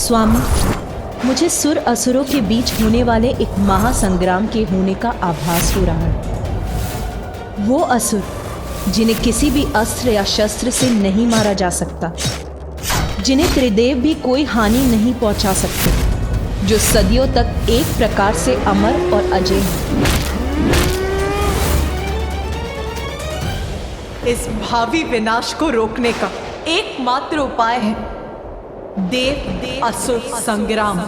स्वामी, मुझे सुर असुरों के बीच होने वाले एक महासंग्राम के होने का आभास हो रहा है। वो असुर जिन्हें किसी भी अस्त्र या शस्त्र से नहीं मारा जा सकता, जिन्हें त्रिदेव भी कोई हानि नहीं पहुंचा सकते, जो सदियों तक एक प्रकार से अमर और अजय हैं। इस भावी विनाश को रोकने का एकमात्र उपाय है देव असुर संग्राम।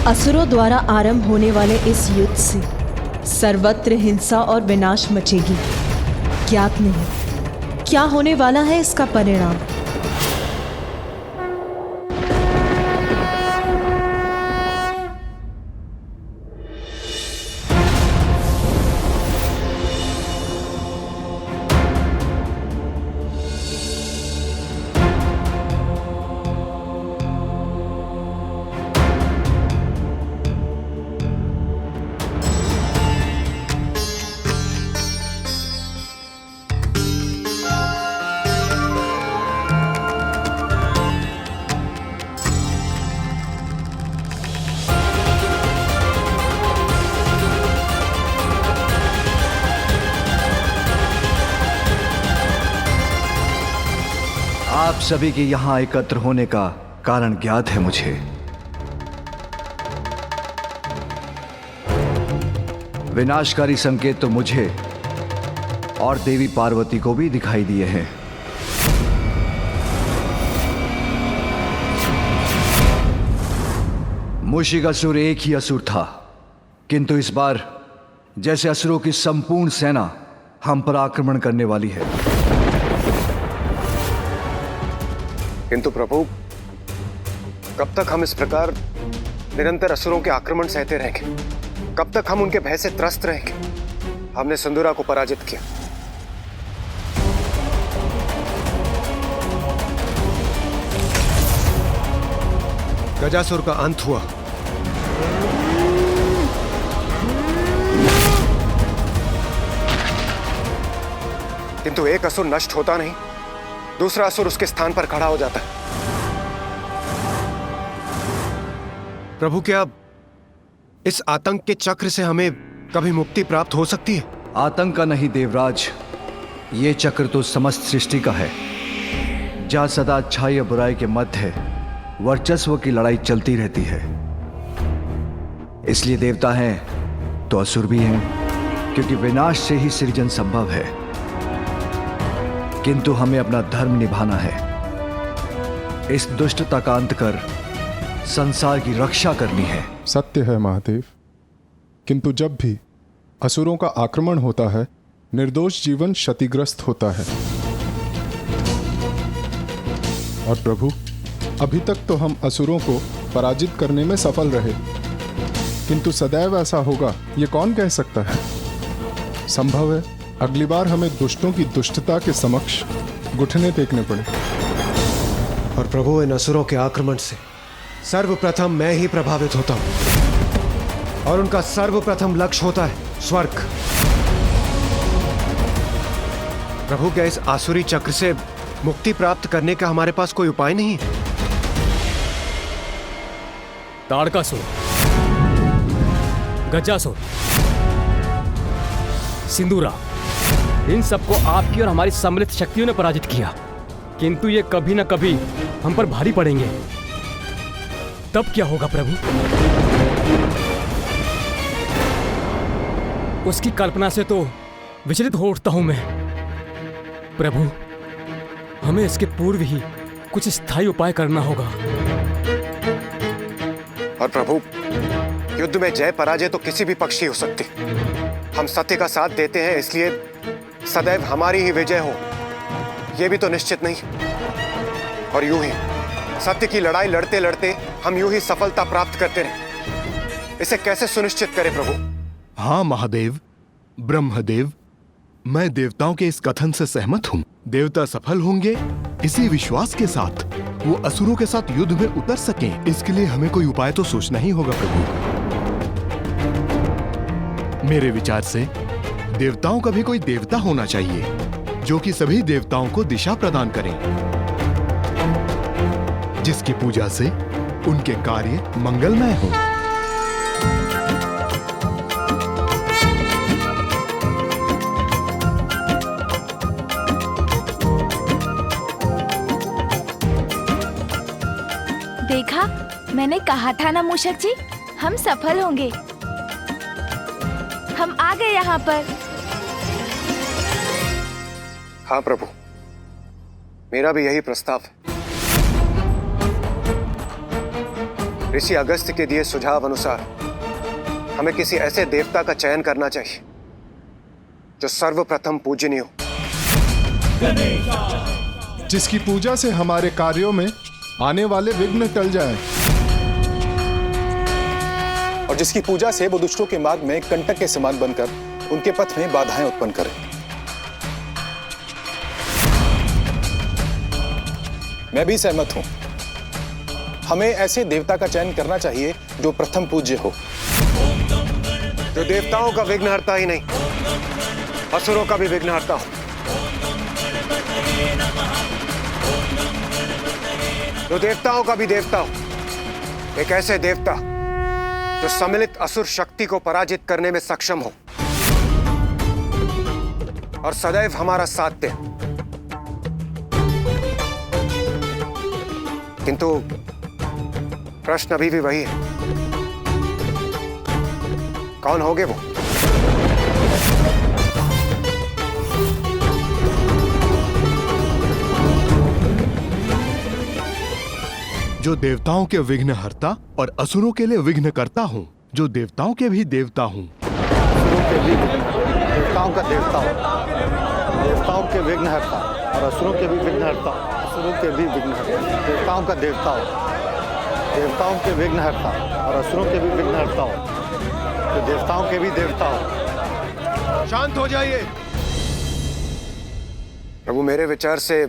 असुरों द्वारा आरंभ होने वाले इस युद्ध से सर्वत्र हिंसा और विनाश मचेगी। ज्ञात नहीं क्या होने वाला है इसका परिणाम। आप सभी के यहां एकत्र होने का कारण ज्ञात है मुझे। विनाशकारी संकेत तो मुझे और देवी पार्वती को भी दिखाई दिए हैं। मूषिक असुर एक ही असुर था, किंतु इस बार जैसे असुरों की संपूर्ण सेना हम पर आक्रमण करने वाली है। किंतु प्रभु, कब तक हम इस प्रकार निरंतर असुरों के आक्रमण सहते रहेंगे? कब तक हम उनके भय से त्रस्त रहेंगे? हमने सिंदूरा को पराजित किया, गजासुर का अंत हुआ, किंतु एक असुर नष्ट होता नहीं, दूसरा असुर उसके स्थान पर खड़ा हो जाता है। प्रभु, क्या इस आतंक के चक्र से हमें कभी मुक्ति प्राप्त हो सकती है? आतंक का नहीं देवराज, ये चक्र तो समस्त सृष्टि का है, जहां सदा अच्छाई और बुराई के मध्य वर्चस्व की लड़ाई चलती रहती है। इसलिए देवता हैं तो असुर भी हैं, क्योंकि विनाश से ही सृजन संभव है। किंतु हमें अपना धर्म निभाना है, इस दुष्टता का अंत कर संसार की रक्षा करनी है। सत्य है महादेव, किंतु जब भी असुरों का आक्रमण होता है, निर्दोष जीवन क्षतिग्रस्त होता है। और प्रभु, अभी तक तो हम असुरों को पराजित करने में सफल रहे, किंतु सदैव ऐसा होगा ये कौन कह सकता है। संभव है अगली बार हमें दुष्टों की दुष्टता के समक्ष घुटने टेकने पड़े। और प्रभु, इन असुरों के आक्रमण से सर्वप्रथम मैं ही प्रभावित होता हूं और उनका सर्वप्रथम लक्ष्य होता है स्वर्ग। प्रभु, क्या इस आसुरी चक्र से मुक्ति प्राप्त करने का हमारे पास कोई उपाय नहीं है? ताड़कासुर, गजासुर, सिंदूरा, इन सबको आपकी और हमारी सम्मिलित शक्तियों ने पराजित किया, किंतु ये कभी ना कभी हम पर भारी पड़ेंगे। तब क्या होगा प्रभु? उसकी कल्पना से तो विचलित हो उठता हूं मैं। प्रभु, हमें इसके पूर्व ही कुछ स्थायी उपाय करना होगा। और प्रभु, युद्ध में जय पराजय तो किसी भी पक्ष की हो सकती। हम सत्य का साथ देते हैं, इसलिए सदैव हमारी ही विजय हो, यह भी तो निश्चित नहीं। और यूं ही सत्य की लड़ाई लड़ते लड़ते हम यूं ही सफलता प्राप्त करते रहे, इसे कैसे सुनिश्चित करें प्रभु? हाँ महादेव, ब्रह्मदेव, मैं देवताओं के इस कथन से सहमत हूँ। देवता सफल होंगे इसी विश्वास के साथ वो असुरों के साथ युद्ध में उतर सकें, इसके लिए हमें कोई उपाय तो सोचना ही होगा प्रभु। मेरे विचार से देवताओं का भी कोई देवता होना चाहिए जो कि सभी देवताओं को दिशा प्रदान करें, जिसकी पूजा से उनके कार्य मंगलमय हों। देखा, मैंने कहा था ना मूषक जी, हम सफल होंगे। हम आ गए यहाँ पर। हाँ प्रभु, मेरा भी यही प्रस्ताव है। ऋषि अगस्त्य के दिए सुझाव अनुसार हमें किसी ऐसे देवता का चयन करना चाहिए जो सर्वप्रथम पूजनीय हो, जिसकी पूजा से हमारे कार्यों में आने वाले विघ्न टल जाएं। और जिसकी पूजा से वो दुष्टों के मार्ग में कंटक के समान बनकर उनके पथ में बाधाएं उत्पन्न करे। मैं भी सहमत हूं। हमें ऐसे देवता का चयन करना चाहिए जो प्रथम पूज्य हो, जो देवताओं का विघ्नहर्ता ही नहीं, असुरों का भी विघ्नहर्ता हो, जो देवताओं का भी देवता हो, एक ऐसे देवता जो सम्मिलित असुर शक्ति को पराजित करने में सक्षम हो और सदैव हमारा साथ दे। किंतु प्रश्न अभी भी वही है, कौन होंगे वो? जो देवताओं के विघ्नहर्ता और असुरों के लिए विघ्नकर्ता हूँ, जो देवताओं के भी देवता हूँ। असुरों के भी देवताओं का देवता हो, देवताओं के विघ्नहर्ता और असुरों के भी विघ्नहर्ता, असुरों के भी विघ्नहर्ता, देवताओं का देवता हो, देवताओं के विघ्नहर्ता और असुरों के भी विघ्नहर्ता हो, तो देवताओं के भी देवता हो। शांत हो जाइए प्रभु। मेरे विचार से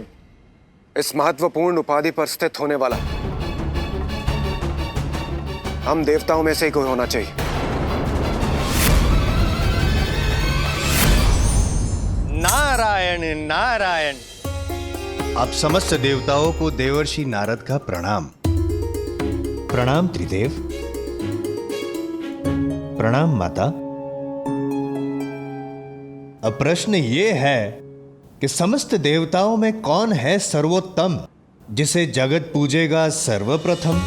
इस महत्वपूर्ण उपाधि पर स्थित होने वाला हम देवताओं में से ही कोई होना चाहिए। नारायण नारायण। आप समस्त देवताओं को देवर्षि नारद का प्रणाम। प्रणाम त्रिदेव। प्रणाम माता। अब प्रश्न ये है कि समस्त देवताओं में कौन है सर्वोत्तम, जिसे जगत पूजेगा सर्वप्रथम?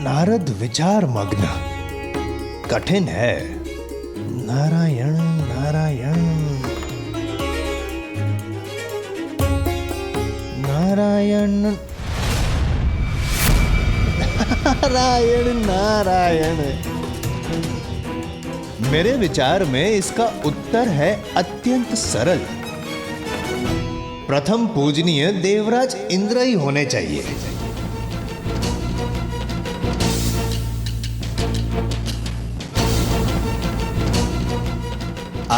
नारद विचार मग्न। कठिन है। नारायण नारायण नारायण नारायण नारायण। मेरे विचार में इसका उत्तर है अत्यंत सरल। प्रथम पूजनीय देवराज इंद्र ही होने चाहिए।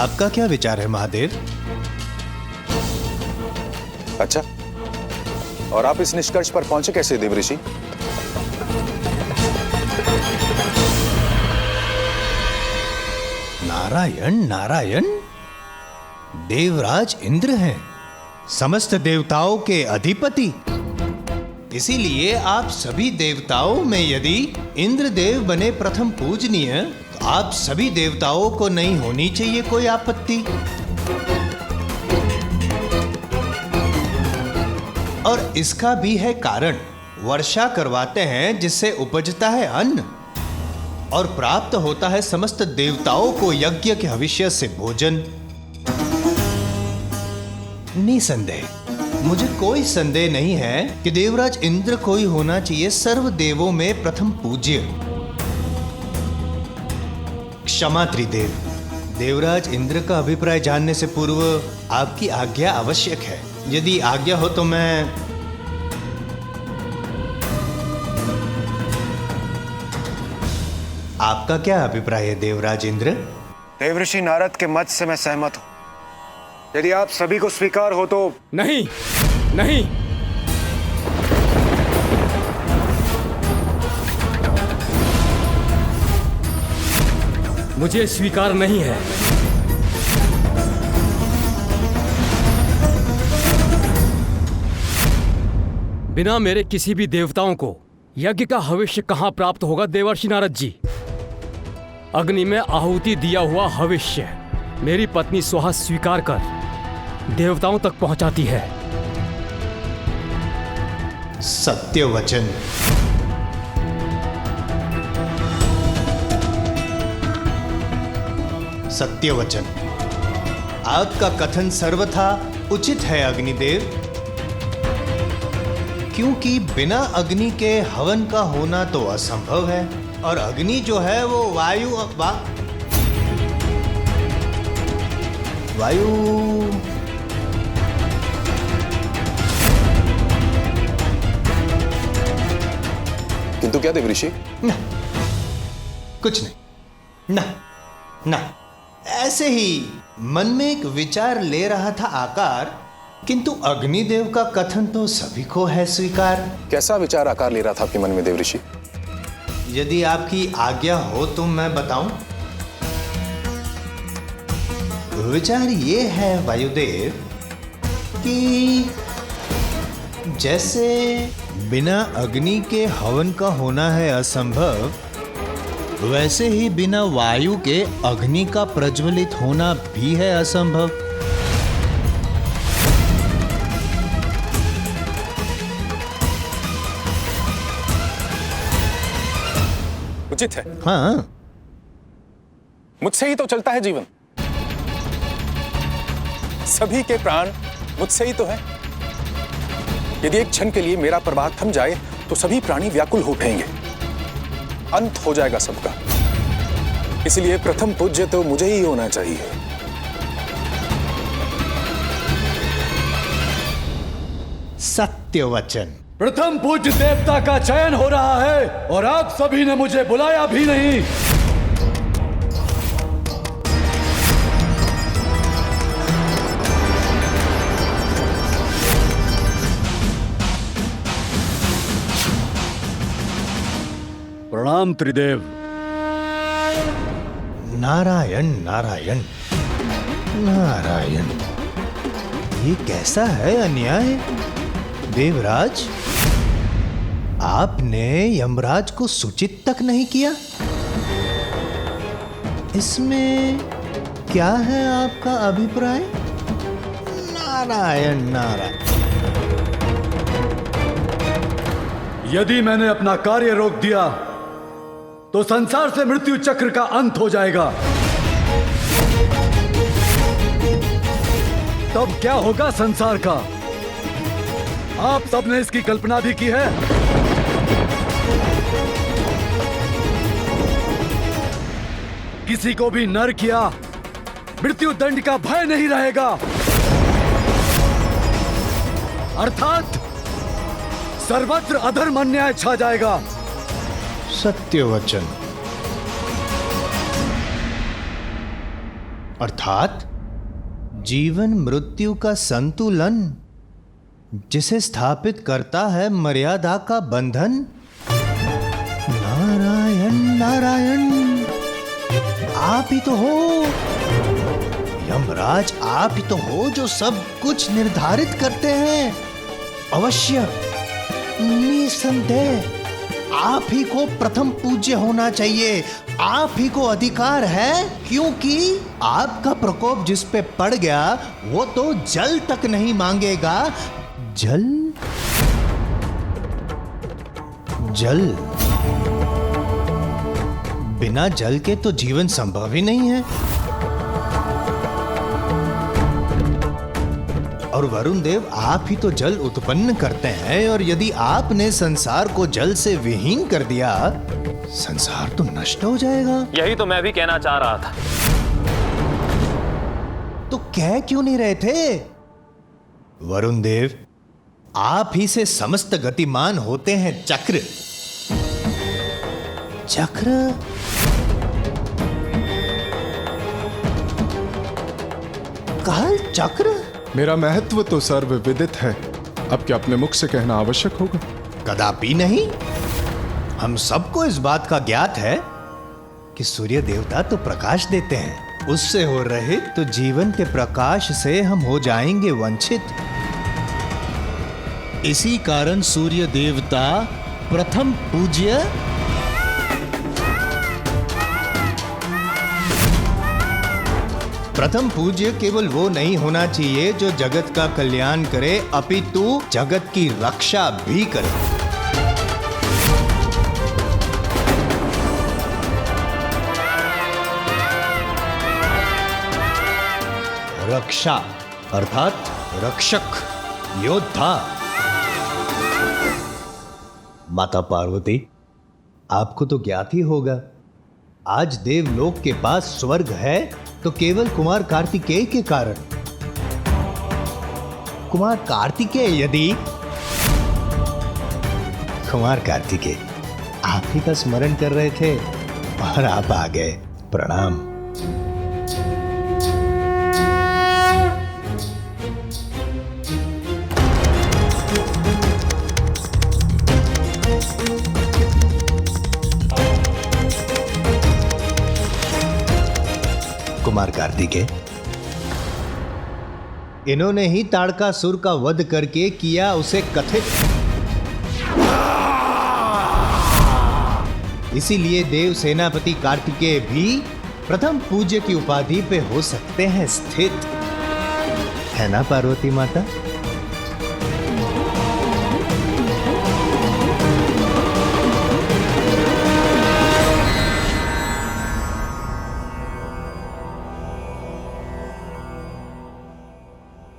आपका क्या विचार है महादेव? अच्छा, और आप इस निष्कर्ष पर पहुंचे कैसे देवऋषि? नारायण नारायण, देवराज इंद्र हैं, समस्त देवताओं के अधिपति। इसीलिए आप सभी देवताओं में यदि इंद्रदेव बने प्रथम पूजनीय, तो आप सभी देवताओं को नहीं होनी चाहिए कोई आपत्ति। और इसका भी है कारण। वर्षा करवाते हैं जिससे उपजता है अन्न और प्राप्त होता है समस्त देवताओं को यज्ञ के भविष्य से भोजन। निसंदेह मुझे कोई संदेह नहीं है कि देवराज इंद्र को ही होना चाहिए सर्व देवों में प्रथम पूज्य। क्षमा त्रिदेव, देवराज इंद्र का अभिप्राय जानने से पूर्व आपकी आज्ञा आवश्यक है। यदि आज्ञा हो तो मैं आपका क्या अभिप्राय है देवराज इंद्र? देवऋषि नारद के मत से मैं सहमत हूं। यदि आप सभी को स्वीकार हो तो। नहीं नहीं, मुझे स्वीकार नहीं है। बिना मेरे किसी भी देवताओं को यज्ञ का हविष्य कहां प्राप्त होगा देवर्षि नारद जी? अग्नि में आहुति दिया हुआ हविष्य मेरी पत्नी सुहा स्वीकार कर देवताओं तक पहुंचाती है। सत्य वचन। सत्य वचन। आपका कथन सर्वथा उचित है अग्निदेव, क्योंकि बिना अग्नि के हवन का होना तो असंभव है। और अग्नि जो है वो वायु किंतु क्या देवऋषि? ना, कुछ नहीं। ना, ऐसे ही मन में एक विचार ले रहा था आकार, किंतु अग्निदेव का कथन तो सभी को है स्वीकार। कैसा विचार आकार ले रहा था आपके मन में देवऋषि? यदि आपकी आज्ञा हो तो मैं बताऊं। विचार ये है वायुदेव कि जैसे बिना अग्नि के हवन का होना है असंभव, वैसे ही बिना वायु के अग्नि का प्रज्वलित होना भी है असंभव। उचित है। हाँ, मुझसे ही तो चलता है जीवन, सभी के प्राण मुझसे ही तो है। यदि एक क्षण के लिए मेरा प्रवाह थम जाए तो सभी प्राणी व्याकुल हो उठेंगे, अंत हो जाएगा सबका। इसलिए प्रथम पूज्य तो मुझे ही होना चाहिए। सत्य वचन। प्रथम पूज्य देवता का चयन हो रहा है और आप सभी ने मुझे बुलाया भी नहीं। प्रणाम त्रिदेव। नारायण नारायण नारायण, ये कैसा है अन्याय देवराज? आपने यमराज को सूचित तक नहीं किया। इसमें क्या है आपका अभिप्राय? नारायण नारायण। यदि मैंने अपना कार्य रोक दिया तो संसार से मृत्यु चक्र का अंत हो जाएगा। तब क्या होगा संसार का? आप सबने इसकी कल्पना भी की है। किसी को भी नरक या मृत्यु दंड का भय नहीं रहेगा, अर्थात सर्वत्र अधर्म अन्याय छा जाएगा। सत्य वचन। अर्थात जीवन मृत्यु का संतुलन, जिसे स्थापित करता है मर्यादा का बंधन। नारायण नारायण, आप ही तो हो यमराज, आप ही तो हो जो सब कुछ निर्धारित करते हैं। अवश्य, निसंदेह आप ही को प्रथम पूज्य होना चाहिए, आप ही को अधिकार है, क्योंकि आपका प्रकोप जिस पे पड़ गया वो तो जल तक नहीं मांगेगा। जल जल, बिना जल के तो जीवन संभव ही नहीं है। और वरुण देव, आप ही तो जल उत्पन्न करते हैं, और यदि आपने संसार को जल से विहीन कर दिया, संसार तो नष्ट हो जाएगा। यही तो मैं भी कहना चाह रहा था। तो कह क्यों नहीं रहे थे? वरुण देव, आप ही से समस्त गतिमान होते हैं चक्र। चक्र? काल चक्र? मेरा महत्व तो सर्वविदित है, अब क्या अपने मुख से कहना आवश्यक होगा? कदापि नहीं। हम सबको इस बात का ज्ञात है कि सूर्य देवता तो प्रकाश देते हैं, उससे हो रहित तो जीवन के प्रकाश से हम हो जाएंगे वंचित। इसी कारण सूर्य देवता प्रथम पूज्य, प्रथम पूज्य केवल वो नहीं होना चाहिए जो जगत का कल्याण करे, अपितु जगत की रक्षा भी करे। रक्षा अर्थात रक्षक, योद्धा। माता पार्वती, आपको तो ज्ञात ही होगा, आज देवलोक के पास स्वर्ग है तो केवल कुमार कार्तिकेय के कारण। कुमार कार्तिकेय यदि, कुमार कार्तिकेय आप ही का स्मरण कर रहे थे और आप आ गए। प्रणाम। कुमार कार्तिकेय, इन्होंने ही ताड़कासुर का वध करके किया उसे कथित। इसीलिए देव सेनापति कार्तिकेय भी प्रथम पूज्य की उपाधि पे हो सकते हैं स्थित, है ना पार्वती माता?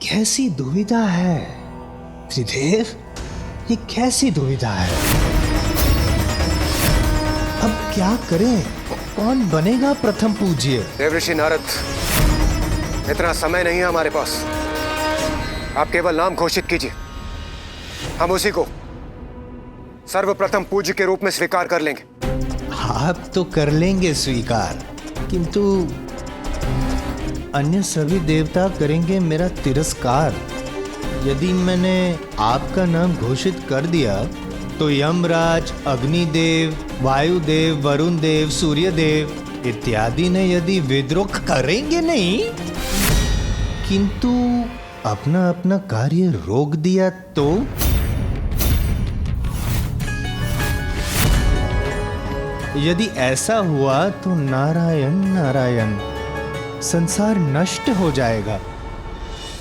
कैसी दुविधा है त्रिदेव, ये कैसी दुविधा है? अब क्या करें? कौन बनेगा प्रथम पूज्य? देवऋषि नारद, इतना समय नहीं है हमारे पास। आप केवल नाम घोषित कीजिए, हम उसी को सर्वप्रथम पूज्य के रूप में स्वीकार कर लेंगे। आप तो कर लेंगे स्वीकार, किंतु अन्य सभी देवता करेंगे मेरा तिरस्कार। यदि मैंने आपका नाम घोषित कर दिया तो यमराज, अग्निदेव, वायुदेव, वरुण देव, सूर्यदेव इत्यादि ने यदि विद्रोह करेंगे नहीं, किंतु अपना अपना कार्य रोक दिया तो? यदि ऐसा हुआ तो नारायण नारायण, संसार नष्ट हो जाएगा,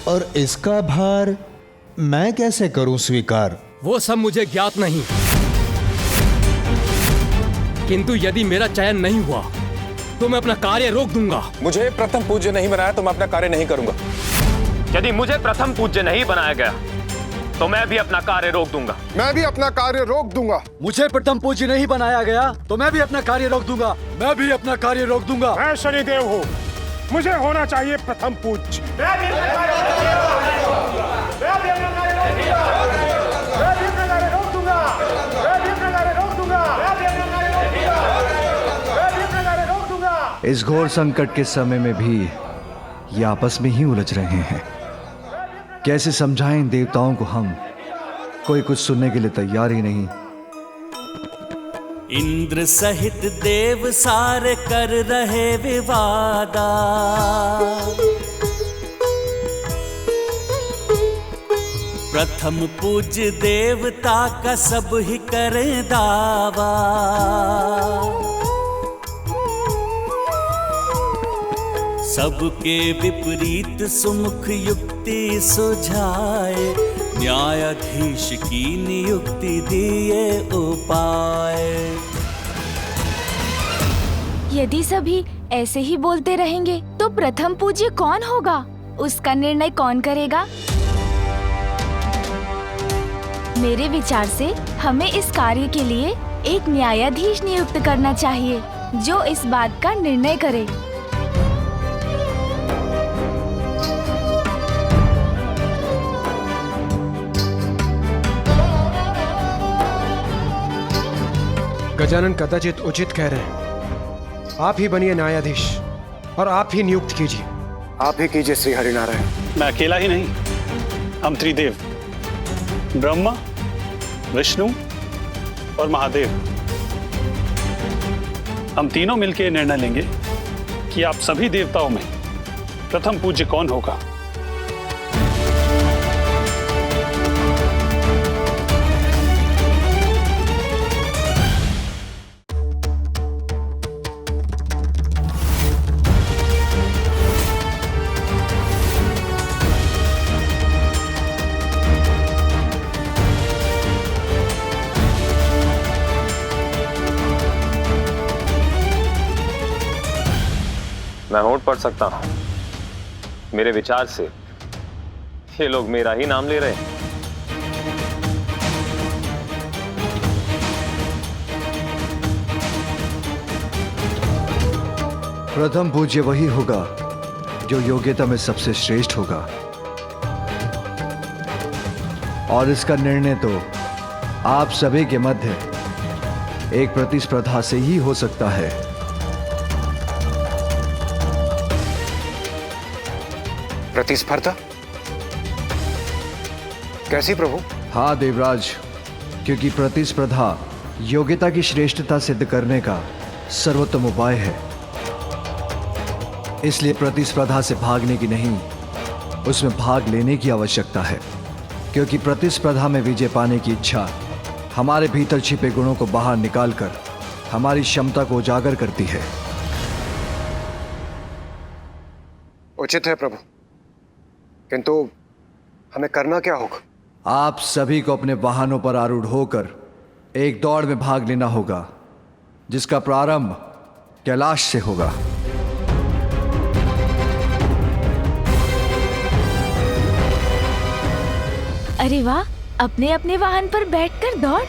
और इसका भार मैं कैसे करूं स्वीकार? वो सब मुझे ज्ञात नहीं, किंतु यदि मेरा चयन नहीं हुआ तो मैं अपना कार्य रोक दूंगा। मुझे प्रथम पूज्य नहीं बनाया तो मैं अपना कार्य नहीं करूंगा। यदि मुझे प्रथम पूज्य नहीं बनाया गया तो मैं भी अपना कार्य रोक दूंगा। मैं भी अपना कार्य रोक दूंगा। मुझे प्रथम पूज्य नहीं बनाया गया तो मैं भी अपना कार्य रोक दूंगा। मैं भी अपना कार्य रोक दूंगा। मैं शनिदेव हूँ, मुझे होना चाहिए प्रथम पूज्य। इस घोर संकट के समय में भी ये आपस में ही उलझ रहे हैं। कैसे समझाएं इन देवताओं को हम? कोई कुछ सुनने के लिए तैयार ही नहीं। इंद्र सहित देव सारे कर रहे विवादा, प्रथम पूज्य देवता का सब ही करे दावा। सबके विपरीत सुमुख युक्ति सुझाए, न्यायाधीश की नियुक्ति दिए उपाय। यदि सभी ऐसे ही बोलते रहेंगे तो प्रथम पूज्य कौन होगा? उसका निर्णय कौन करेगा? मेरे विचार से हमें इस कार्य के लिए एक न्यायाधीश नियुक्त करना चाहिए जो इस बात का निर्णय करे। गजानन कदाचित उचित कह रहे हैं। आप ही बनिए न्यायाधीश और आप ही नियुक्त कीजिए। आप ही कीजिए श्री हरिनारायण। मैं अकेला ही नहीं, हम त्रिदेव ब्रह्मा, विष्णु और महादेव, हम तीनों मिलकर निर्णय लेंगे कि आप सभी देवताओं में प्रथम पूज्य कौन होगा। मैं होठ पढ़ सकता हूं। मेरे विचार से ये लोग मेरा ही नाम ले रहे हैं। प्रथम पूज्य वही होगा जो योग्यता में सबसे श्रेष्ठ होगा, और इसका निर्णय तो आप सभी के मध्य एक प्रतिस्पर्धा से ही हो सकता है। प्रतिस्पर्धा? कैसी प्रभु? हाँ देवराज, क्योंकि प्रतिस्पर्धा योग्यता की श्रेष्ठता सिद्ध करने का सर्वोत्तम उपाय है। इसलिए प्रतिस्पर्धा से भागने की नहीं, उसमें भाग लेने की आवश्यकता है, क्योंकि प्रतिस्पर्धा में विजय पाने की इच्छा हमारे भीतर छिपे गुणों को बाहर निकालकर हमारी क्षमता को उजागर करती है। उचित है प्रभु, किंतु हमें करना क्या होगा? आप सभी को अपने वाहनों पर आरूढ़ होकर एक दौड़ में भाग लेना होगा, जिसका प्रारंभ कैलाश से होगा। अरे वाह, अपने अपने वाहन पर बैठकर दौड़।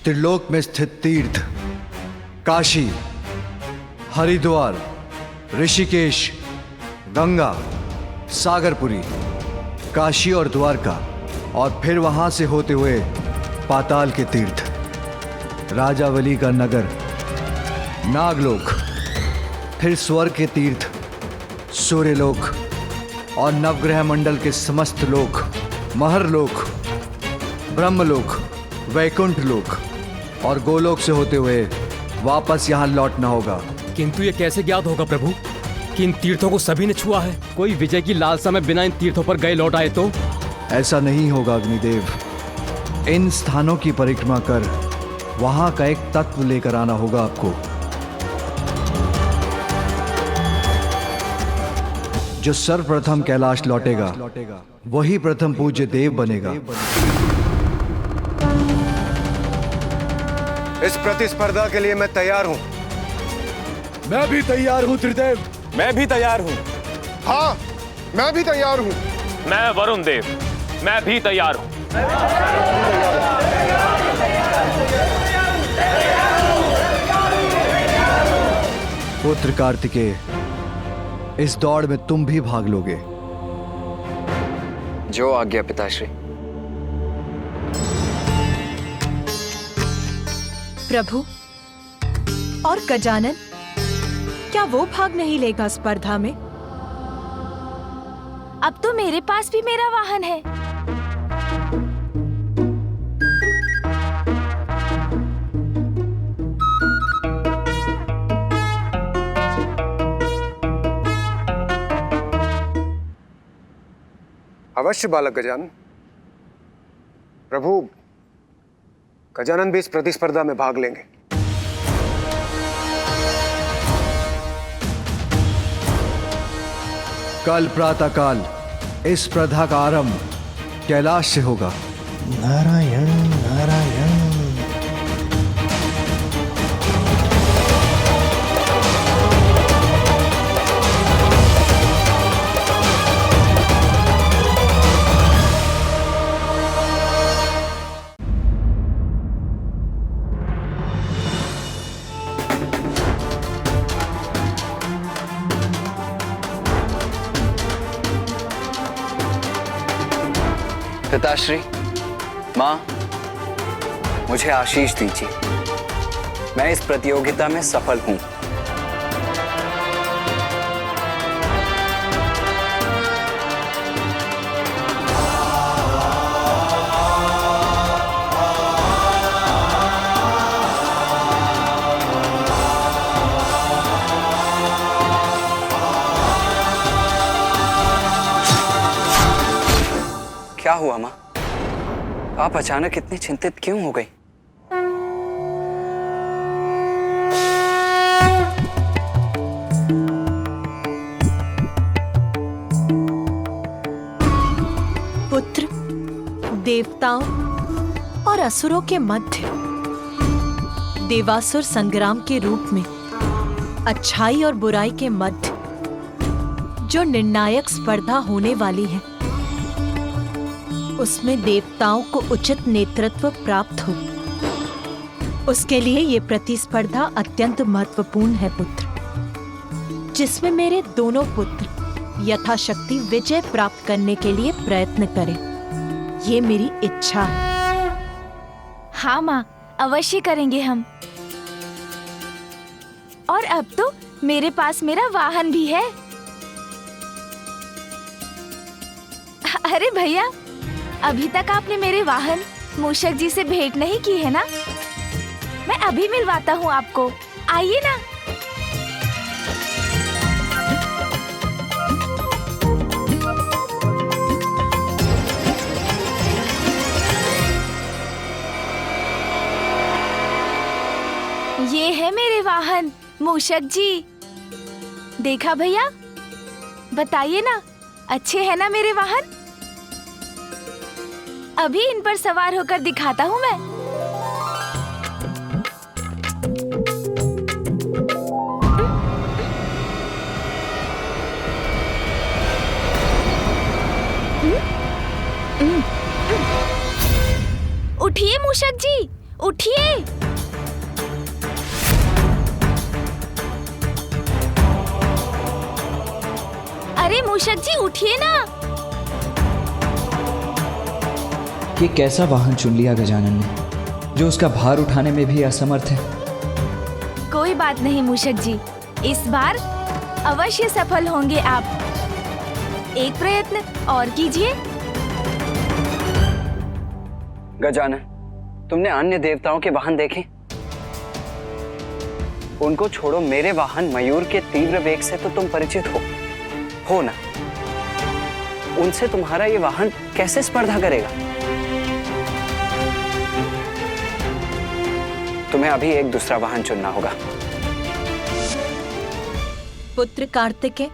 त्रिलोक में स्थित तीर्थ काशी, हरिद्वार, ऋषिकेश, गंगा, सागरपुरी, काशी और द्वारका, और फिर वहां से होते हुए पाताल के तीर्थ, राजावली का नगर, नागलोक, फिर स्वर्ग के तीर्थ, सूर्यलोक और नवग्रह मंडल के समस्त लोक, महरलोक, ब्रह्मलोक, वैकुंठ लोक और गोलोक से होते हुए वापस यहाँ लौटना होगा। किंतु ये कैसे ज्ञात होगा प्रभु कि इन तीर्थों को सभी ने छुआ है? कोई विजय की लालसा में बिना इन तीर्थों पर गए लौट आए तो? ऐसा नहीं होगा अग्निदेव। इन स्थानों की परिक्रमा कर वहां का एक तत्व लेकर आना होगा आपको, जो सर्वप्रथम कैलाश लौटेगा वही प्रथम पूज्य देव बनेगा। इस प्रतिस्पर्धा के लिए मैं तैयार हूं। मैं भी तैयार हूं त्रिदेव। मैं भी तैयार हूं। हाँ, मैं भी तैयार हूं। मैं वरुण देव, मैं भी तैयार हूं। पुत्र कार्तिकेय, इस दौड़ में तुम भी भाग लोगे। जो आज्ञा पिताश्री। प्रभु और गजानन, क्या वो भाग नहीं लेगा स्पर्धा में? अब तो मेरे पास भी मेरा वाहन है। अवश्य बालक गजानन। प्रभु, गजानन भी इस प्रतिस्पर्धा में भाग लेंगे। कल प्रातःकाल इस स्पर्धा का आरंभ कैलाश से होगा। नारायण नारायण। पिताश्री, माँ, मुझे आशीष दीजिए। मैं इस प्रतियोगिता में सफल हूं। क्या हुआ माँ? आप अचानक इतनी चिंतित क्यों हो गई? पुत्र, देवताओं और असुरों के मध्य देवासुर संग्राम के रूप में अच्छाई और बुराई के मध्य जो निर्णायक स्पर्धा होने वाली है, उसमें देवताओं को उचित नेतृत्व प्राप्त हो, उसके लिए ये प्रतिस्पर्धा अत्यंत महत्वपूर्ण है पुत्र, जिसमें मेरे दोनों पुत्र यथाशक्ति विजय प्राप्त करने के लिए प्रयत्न करें। ये मेरी इच्छा है। हाँ माँ, अवश्य करेंगे हम। और अब तो मेरे पास मेरा वाहन भी है। अरे भैया, अभी तक आपने मेरे वाहन मूषक जी से भेंट नहीं की है ना? मैं अभी मिलवाता हूँ आपको, आइए ना। ये है मेरे वाहन मूषक जी। देखा भैया, बताइए ना, अच्छे हैं ना मेरे वाहन? अभी इन पर सवार होकर दिखाता हूँ मैं। उठिए मूषक जी, उठिए। अरे मूषक जी, उठिए ना। ये कैसा वाहन चुन लिया गजानन ने, जो उसका भार उठाने में भी असमर्थ है। कोई बात नहीं मूषक जी, इस बार अवश्य सफल होंगे आप। एक प्रयत्न और कीजिए। गजानन, तुमने अन्य देवताओं के वाहन देखे? उनको छोड़ो, मेरे वाहन मयूर के तीव्र वेग से तो तुम परिचित हो ना? उनसे तुम्हारा ये वाहन कैसे स्पर्धा करेगा? तुम्हें अभी एक दूसरा वाहन चुनना होगा। पुत्र कार्तिकेय,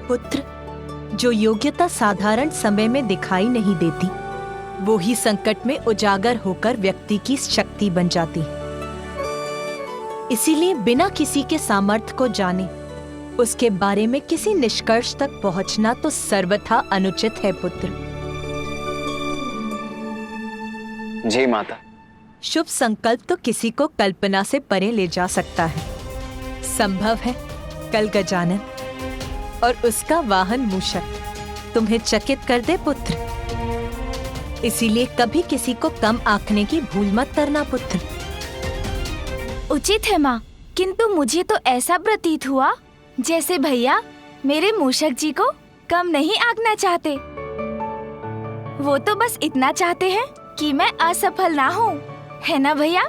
पुत्र, जो योग्यता साधारण समय में दिखाई नहीं देती, वो ही संकट में उजागर होकर व्यक्ति की शक्ति बन जाती है। इसीलिए बिना किसी के सामर्थ्य को जाने उसके बारे में किसी निष्कर्ष तक पहुंचना तो सर्वथा अनुचित है पुत्र। जी माता, शुभ संकल्प तो किसी को कल्पना से परे ले जा सकता है। संभव है कल गजानन और उसका वाहन मूषक तुम्हें चकित कर दे पुत्र। इसीलिए कभी किसी को कम आंकने की भूल मत करना पुत्र। उचित है माँ, किंतु मुझे तो ऐसा प्रतीत हुआ जैसे भैया मेरे मूषक जी को कम नहीं आंकना चाहते। वो तो बस इतना चाहते हैं कि मैं असफल ना हूँ, है ना भैया?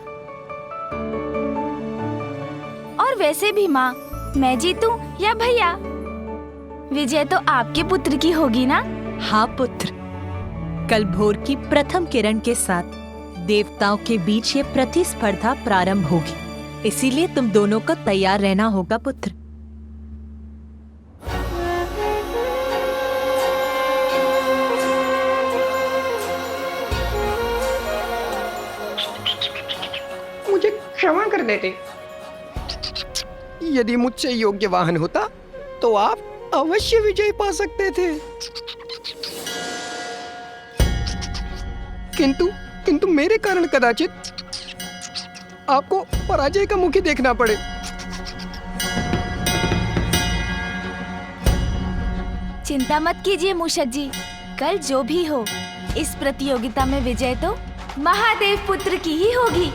और वैसे भी माँ, मैं जीतूं या भैया, विजय तो आपके पुत्र की होगी ना? हाँ पुत्र, कल भोर की प्रथम किरण के साथ देवताओं के बीच ये प्रतिस्पर्धा प्रारंभ होगी। इसीलिए तुम दोनों को तैयार रहना होगा पुत्र। मुझे क्षमा कर देते। यदि मुझसे योग्य वाहन होता तो आप अवश्य विजय पा सकते थे। किंतु मेरे कारण कदाचित आपको पराजय का मुख ही देखना पड़े। चिंता मत कीजिए मूषक जी, कल जो भी हो, इस प्रतियोगिता में विजय तो महादेव पुत्र की ही होगी।